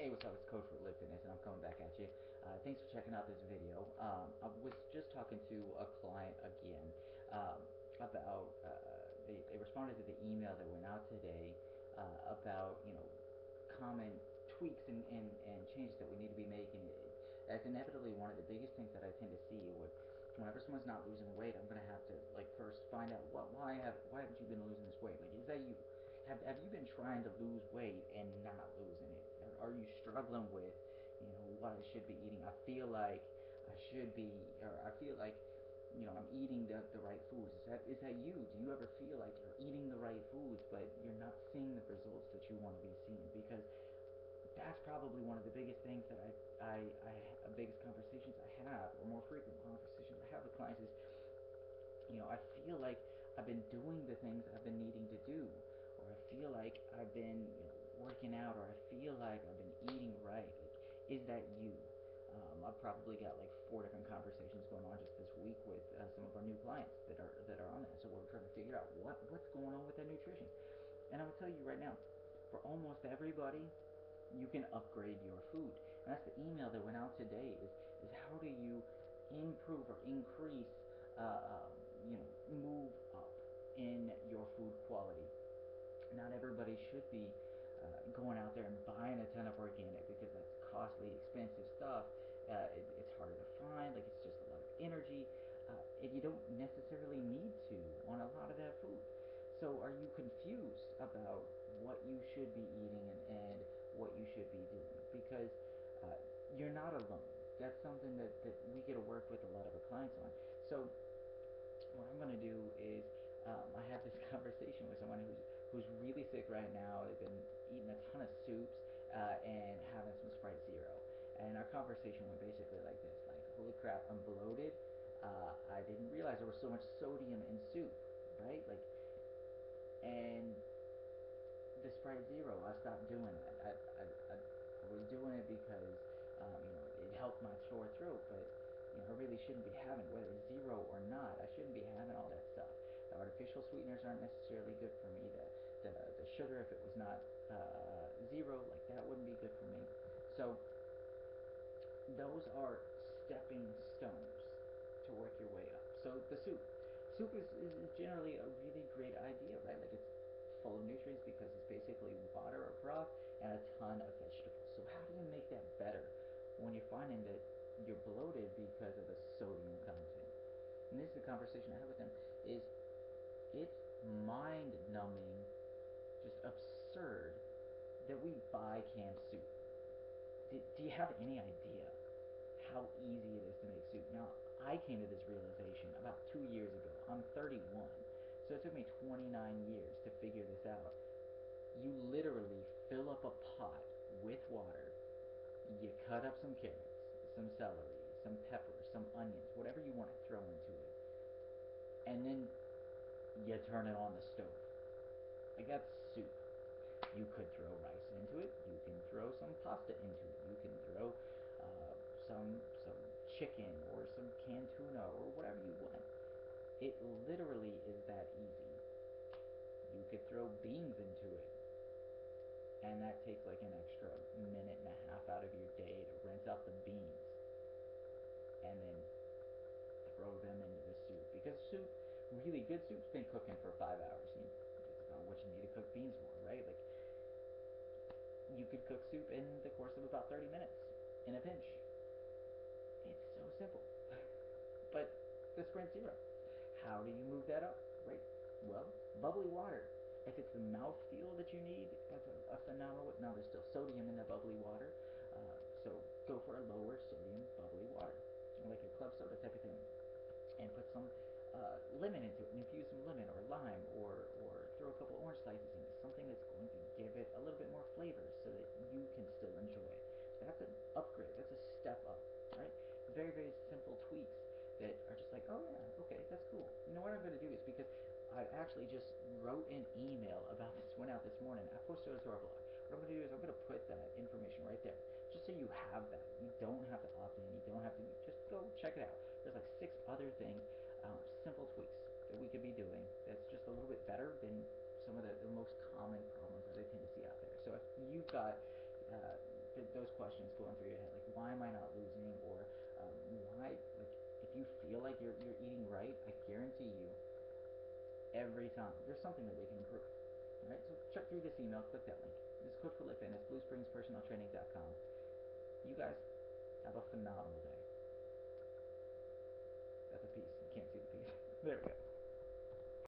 Hey, what's up? It's Coach with Live Fitness, and I'm coming back at you. Thanks for checking out this video. I was just talking to a client again about they responded to the email that went out today about common tweaks and changes that we need to be making. That's inevitably one of the biggest things that I tend to see. Whenever someone's not losing weight, I'm gonna have to first find out why haven't you been losing this weight? Is that you? Have you been trying to lose weight and not losing it? Are you struggling with, what I should be eating? I feel like I should be, or I feel like, I'm eating the right foods. Is that you? Do you ever feel like you're eating the right foods, but you're not seeing the results that you want to be seeing? Because that's probably one of the biggest things that biggest conversations I have, or more frequent conversations I have with clients is, I feel like I've been doing the things I've been needing to do, or I feel like I've been working out, or I feel like I've been eating right. Is that you? I've probably got 4 different conversations going on just this week with some of our new clients that are on that. So we're trying to figure out what's going on with their nutrition. And I'm gonna tell you right now, for almost everybody, you can upgrade your food. And that's the email that went out today. Is how do you improve or increase, move up in your food quality? Not everybody should be going out there and buying a ton of organic, because that's costly, expensive stuff. It's harder to find. It's just a lot of energy, and you don't necessarily need to on a lot of that food. So are you confused about what you should be eating and what you should be doing? Because you're not alone. That's something that we get to work with a lot of our clients on. So what I'm going to do is I have this conversation with someone who's really sick right now. They've been eating a ton of soups and having some Sprite Zero. And our conversation went basically like this: holy crap, I'm bloated. I didn't realize there was so much sodium in soup, right? And the Sprite Zero, I stopped doing that. I was doing it because it helped my sore throat, but I really shouldn't be having, whether it's zero or not, I shouldn't be having all that stuff. The artificial sweeteners aren't necessarily good for me. The sugar, if it was not zero, that wouldn't be good for me. So those are stepping stones to work your way up. So the soup is generally a really great idea, right? It's full of nutrients because it's basically water or broth and a ton of vegetables. So how do you make that better when you're finding that you're bloated because of the sodium content? And this is the conversation I have with them. It's mind-numbing, just absurd that we buy canned soup. Do you have any idea how easy it is to make soup? Now, I came to this realization about 2 years ago. I'm 31, so it took me 29 years to figure this out. You literally fill up a pot with water, you cut up some carrots, some celery, some peppers, some onions, whatever you want to throw into it, and then you turn it on the stove. That's soup. You could throw rice into it. You can throw some pasta into it. You can throw some chicken or some canned tuna or whatever you want. It literally is that easy. You could throw beans into it, and that takes an extra minute and a half out of your day to rinse out the beans and then throw them into the soup. Because really good soup's been cooking for 5 hours. It's about what you need to cook beans for, right? You could cook soup in the course of about 30 minutes in a pinch. It's so simple. But the Sprint Zero, how do you move that up, right? Well, bubbly water. If it's the mouthfeel that you need, that's a phenomenal. Now, there's still sodium in the bubbly water, so go for a lower sodium bubbly water, like a club soda type of thing, and put some lemon into it, and infuse some lemon or lime, or throw a couple orange slices in it, something that's going to give it a little bit more flavor so that you can still enjoy it. That's an upgrade. That's a step up, right? Very, very simple tweaks that are just oh yeah, okay, that's cool. What I'm going to do is, because I actually just wrote an email about this, went out this morning. I posted it to our blog. What I'm going to do is I'm going to put that information right there, just so you have that. You don't have to opt in. You don't have to, just go check it out. There's 6 other things, simple tweaks that we could be doing that's just a little bit better than some of the most common problems that I tend to see out there. So if you've got those questions going through your head, like why am I not losing, or why, like if you feel like you're eating right, I guarantee you, every time there's something that we can improve. All right, so check through this email, click that link. This is Coach for Life Fitness, BlueSpringsPersonalTraining.com. You guys have a phenomenal day. That's a piece. You can't see the piece. There we go.